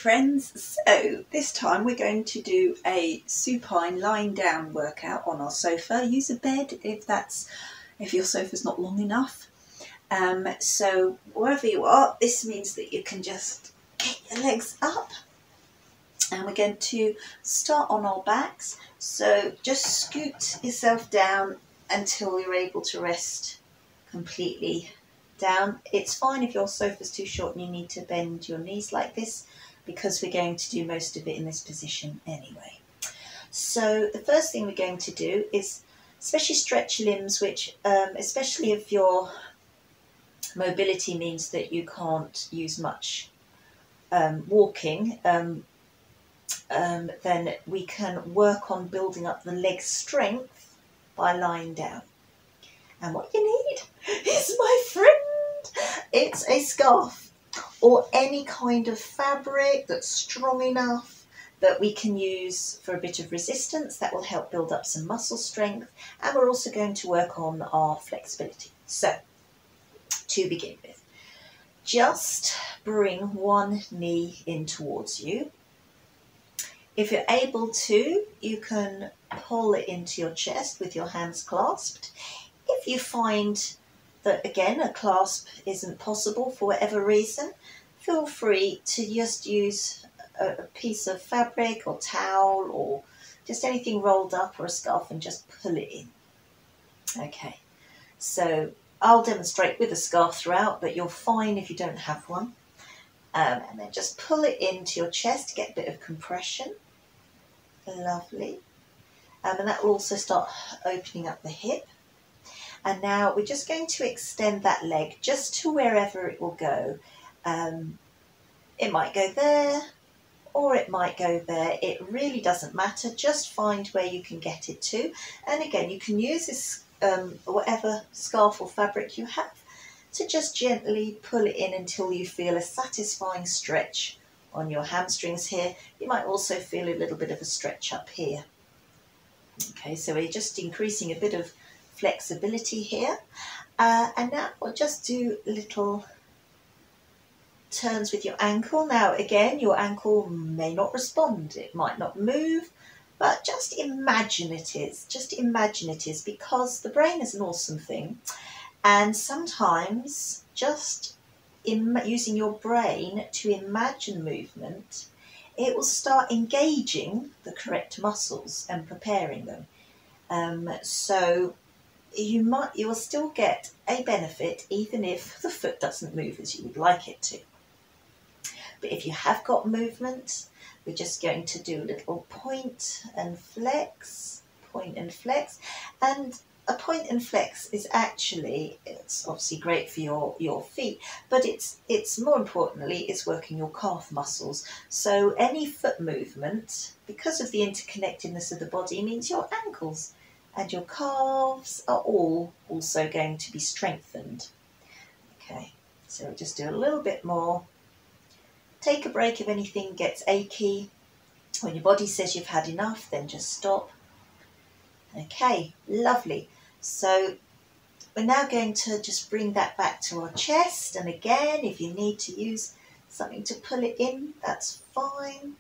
friends. So this time we're going to do a supine lying down workout on our sofa. Use a bed if your sofa's not long enough. So wherever you are, this means that you can just get your legs up, and we're going to start on our backs. So just scoot yourself down until you're able to rest completely down. It's fine if your sofa's too short and you need to bend your knees like this, because we're going to do most of it in this position anyway. So the first thing we're going to do is especially stretch limbs, which especially if your mobility means that you can't use much walking, then we can work on building up the leg strength by lying down. And what you need is, my friend, it's a scarf or any kind of fabric that's strong enough that we can use for a bit of resistance. That will help build up some muscle strength, and we're also going to work on our flexibility. So, to begin with, just bring one knee in towards you. If you're able to, you can pull it into your chest with your hands clasped. If you find that, again, a clasp isn't possible for whatever reason, feel free to just use a piece of fabric or towel or just anything rolled up or a scarf and just pull it in. Okay, so I'll demonstrate with a scarf throughout, but you're fine if you don't have one. And then just pull it into your chest to get a bit of compression. Lovely. And that will also start opening up the hip. And now we're just going to extend that leg just to wherever it will go. It might go there, or it might go there. It really doesn't matter. Just find where you can get it to. And again, you can use this whatever scarf or fabric you have to just gently pull it in until you feel a satisfying stretch on your hamstrings here. You might also feel a little bit of a stretch up here. Okay, so we're just increasing a bit of flexibility here. And now we'll just do little turns with your ankle. Now again, your ankle may not respond, it might not move, but just imagine it is. Just imagine it is, because the brain is an awesome thing, and sometimes just using your brain to imagine movement, it will start engaging the correct muscles and preparing them. So you will still get a benefit even if the foot doesn't move as you would like it to. But if you have got movement, we're just going to do a little point and flex, and a point and flex is actually, it's obviously great for your feet, but it's more importantly, it's working your calf muscles. So any foot movement, because of the interconnectedness of the body, means your ankles and your calves are all also going to be strengthened. Okay, so we'll just do a little bit more. Take a break if anything gets achy. When your body says you've had enough, then just stop. Okay, lovely. So we're now going to just bring that back to our chest. And again, if you need to use something to pull it in, that's fine.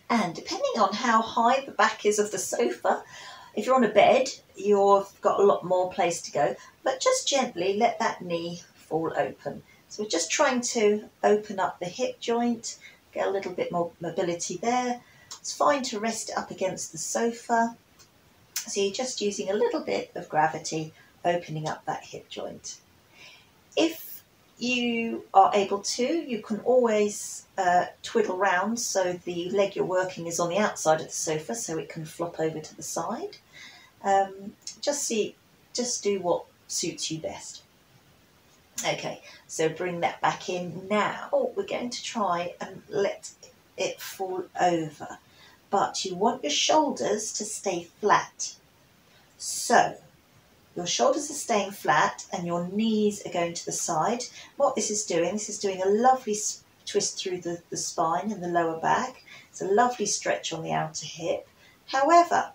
And depending on how high the back is of the sofa, if you're on a bed, you've got a lot more place to go, but just gently let that knee fall open. So we're just trying to open up the hip joint, get a little bit more mobility there. It's fine to rest it up against the sofa. So you're just using a little bit of gravity, opening up that hip joint. If you are able to, you can always twiddle round so the leg you're working is on the outside of the sofa, so it can flop over to the side. Just do what suits you best. Okay, so bring that back in. Now we're going to try and let it fall over, but you want your shoulders to stay flat. So your shoulders are staying flat and your knees are going to the side. What this is doing a lovely twist through the spine and the lower back. It's a lovely stretch on the outer hip. However,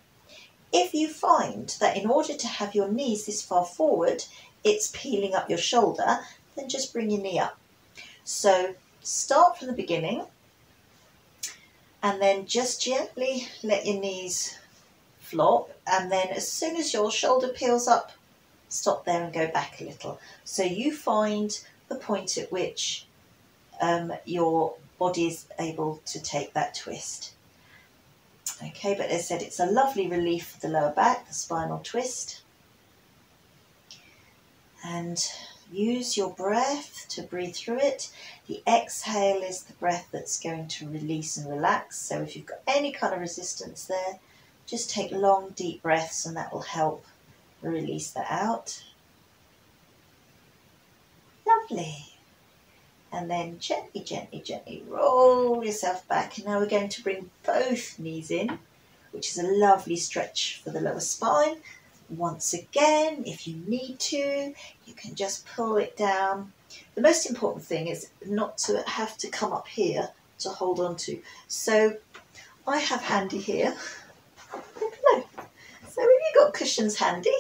if you find that in order to have your knees this far forward, it's peeling up your shoulder, then just bring your knee up. So start from the beginning And then just gently let your knees flop, and then as soon as your shoulder peels up, stop there and go back a little. So you find the point at which your body is able to take that twist. Okay, but as I said, it's a lovely relief for the lower back, the spinal twist. And use your breath to breathe through it. The exhale is the breath that's going to release and relax. So if you've got any kind of resistance there, just take long, deep breaths and that will help release that out. Lovely. And then gently, gently, gently roll yourself back. And now we're going to bring both knees in, which is a lovely stretch for the lower spine. Once again, if you need to, you can just pull it down. The most important thing is not to have to come up here to hold on to. So I have handy here. So if you've got cushions handy,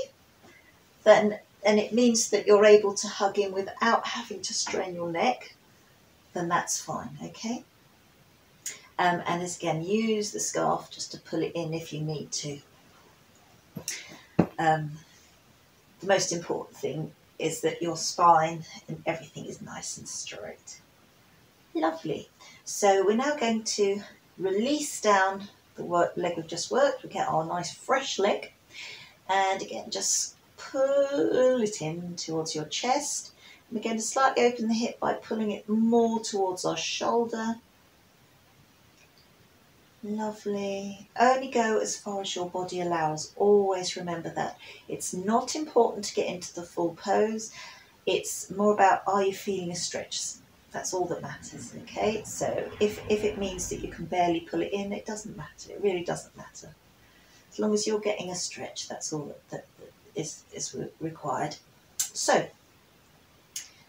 then and it means that you're able to hug in without having to strain your neck, then that's fine, okay? And as again, use the scarf just to pull it in if you need to. The most important thing is that your spine and everything is nice and straight. Lovely. So we're now going to release down the leg we've just worked. We get our nice fresh leg. And again, just pull it in towards your chest. We're going to slightly open the hip by pulling it more towards our shoulder. Lovely. Only go as far as your body allows. Always remember that. It's not important to get into the full pose. It's more about, are you feeling a stretch? That's all that matters, okay? So if it means that you can barely pull it in, it doesn't matter. It really doesn't matter. As long as you're getting a stretch, that's all that is required. So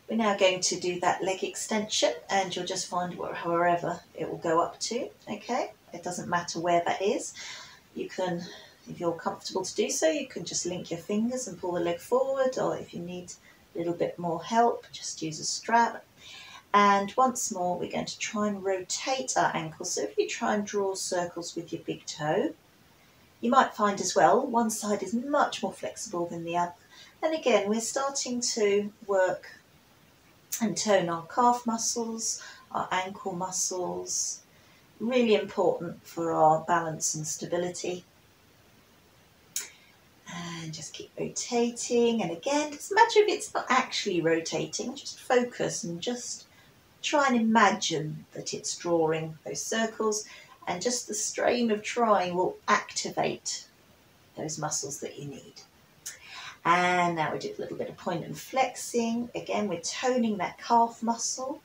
we're now going to do that leg extension, and you'll just find wherever it will go up to, okay? It doesn't matter where that is. You can, if you're comfortable to do so, you can just link your fingers and pull the leg forward, or if you need a little bit more help, just use a strap. And once more, we're going to try and rotate our ankle. So if you try and draw circles with your big toe, you might find as well, one side is much more flexible than the other. And again, we're starting to work and tone our calf muscles, our ankle muscles, really important for our balance and stability. And just keep rotating. And again, it doesn't matter if it's not actually rotating, just focus and just try and imagine that it's drawing those circles, and just the strain of trying will activate those muscles that you need. And now we do a little bit of point and flexing. Again, we're toning that calf muscle.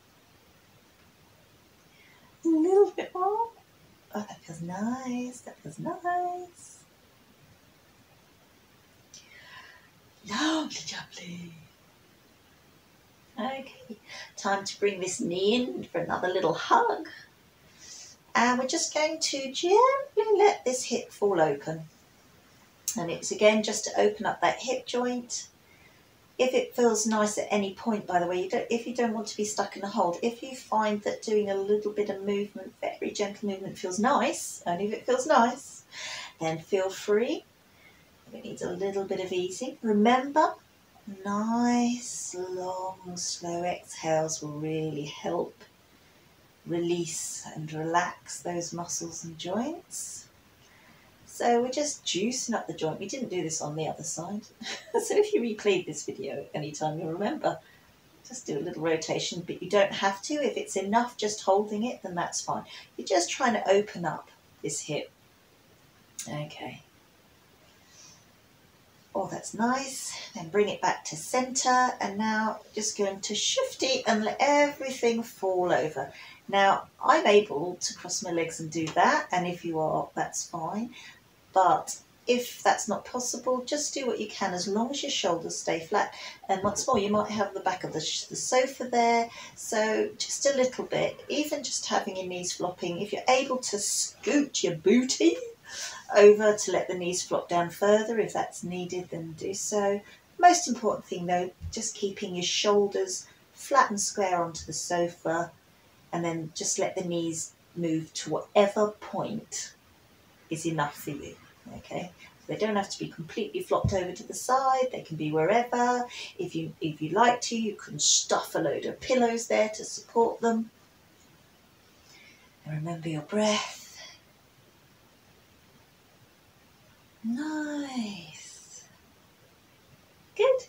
A little bit more. Oh, that feels nice. That feels nice. Lovely, lovely. Okay, time to bring this knee in for another little hug. And we're just going to gently let this hip fall open. And it's again just to open up that hip joint. If it feels nice at any point, by the way, if you don't want to be stuck in a hold, if you find that doing a little bit of movement, very gentle movement feels nice, only if it feels nice, then feel free. If it needs a little bit of easing, remember, nice, long, slow exhales will really help release and relax those muscles and joints. So we're just juicing up the joint. We didn't do this on the other side. So if you replayed this video anytime, you'll remember, just do a little rotation, but you don't have to. If it's enough just holding it, then that's fine. You're just trying to open up this hip. Okay. Oh, that's nice. Then bring it back to center. And now just going to shift it and let everything fall over. Now, I'm able to cross my legs and do that. And if you are, that's fine. But if that's not possible, just do what you can as long as your shoulders stay flat. And once more, you might have the back of the sofa there. So just a little bit, even just having your knees flopping. If you're able to scoot your booty over to let the knees flop down further, if that's needed, then do so. Most important thing though, just keeping your shoulders flat and square onto the sofa, and then just let the knees move to whatever point is enough for you, okay? They don't have to be completely flopped over to the side. They can be wherever. If you like to, you can stuff a load of pillows there to support them. And remember your breath. Nice. Good.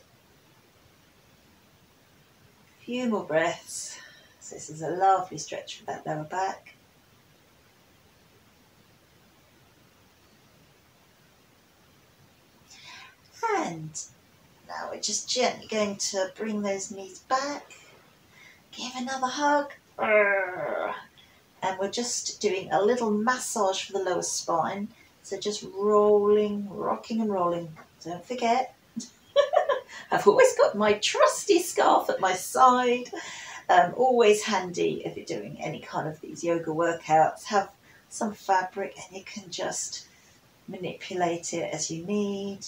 A few more breaths. So this is a lovely stretch for that lower back. And now we're just gently going to bring those knees back. Give another hug. And we're just doing a little massage for the lower spine. So just rolling, rocking and rolling. Don't forget, I've always got my trusty scarf at my side. Always handy if you're doing any kind of these yoga workouts. Have some fabric and you can just manipulate it as you need.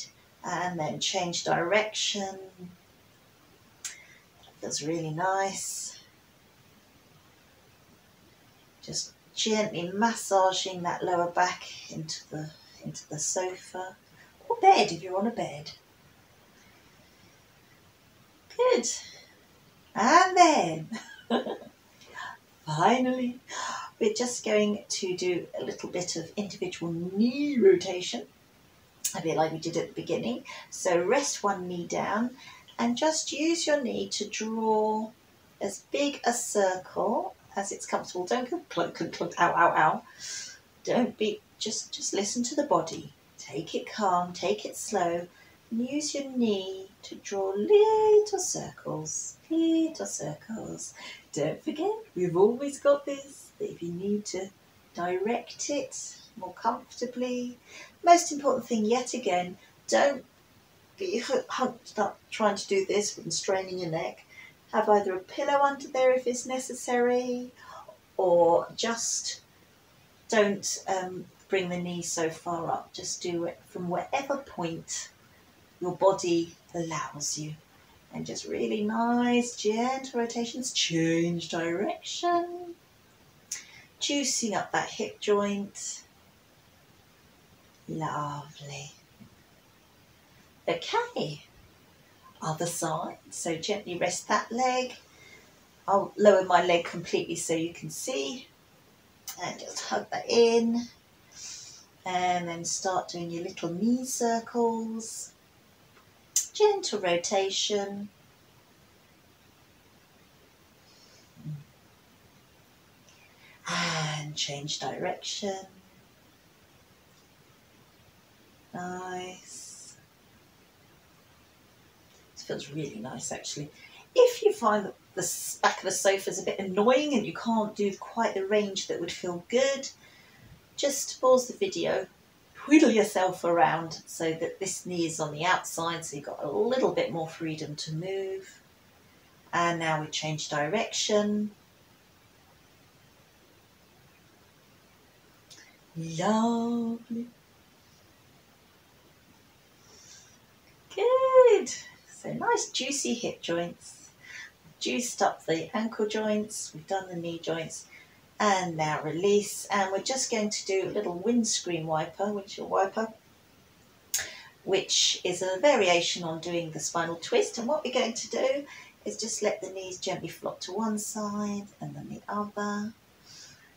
And then change direction. That feels really nice. Just gently massaging that lower back into the sofa or bed if you're on a bed. Good. And then finally we're just going to do a little bit of individual knee rotation, a bit like we did at the beginning. So rest one knee down and just use your knee to draw as big a circle as it's comfortable. Don't go clunk, clunk, clunk, ow, ow, ow. Don't be, just listen to the body. Take it calm, take it slow, and use your knee to draw little circles, little circles. Don't forget, we've always got this, that if you need to direct it more comfortably. Most important thing, yet again, don't be hunched up trying to do this and straining your neck. Have either a pillow under there if it's necessary, or just don't bring the knee so far up. Just do it from wherever point your body allows you. And just really nice, gentle rotations. Change direction. Juicing up that hip joint. Lovely. Okay. Other side. So gently rest that leg. I'll lower my leg completely so you can see. And just hug that in. And then start doing your little knee circles. Gentle rotation. And change direction. Nice. This feels really nice actually. If you find that the back of the sofa is a bit annoying and you can't do quite the range that would feel good, just pause the video, twiddle yourself around so that this knee is on the outside so you've got a little bit more freedom to move. And now we change direction. Lovely. Good. So nice juicy hip joints. Juiced up the ankle joints. We've done the knee joints. And now release. And we're just going to do a little windshield wiper, which is a variation on doing the spinal twist. And what we're going to do is just let the knees gently flop to one side and then the other.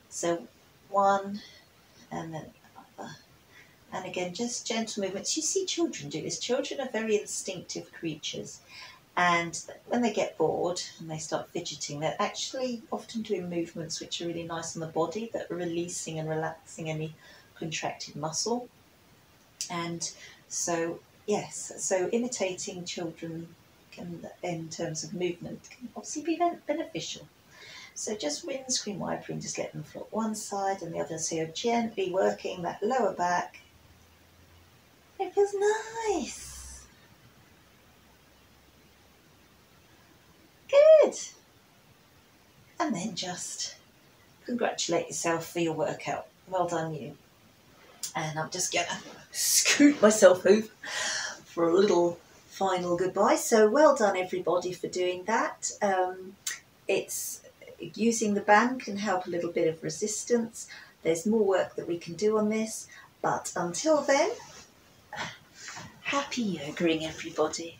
So one and then the other. And again, just gentle movements. You see children do this. Children are very instinctive creatures. And when they get bored and they start fidgeting, they're actually often doing movements which are really nice on the body, that are releasing and relaxing any contracted muscle. And so, yes, so imitating children can, in terms of movement, can obviously be beneficial. So just windscreen wipering, just let them flop one side and the other. So you're gently working that lower back. It feels nice. Good. And then just congratulate yourself for your workout. Well done you. And I'm just going to scoot myself over for a little final goodbye. So well done everybody for doing that. It's using the band can help a little bit of resistance. There's more work that we can do on this, but until then, happy yogaing everybody.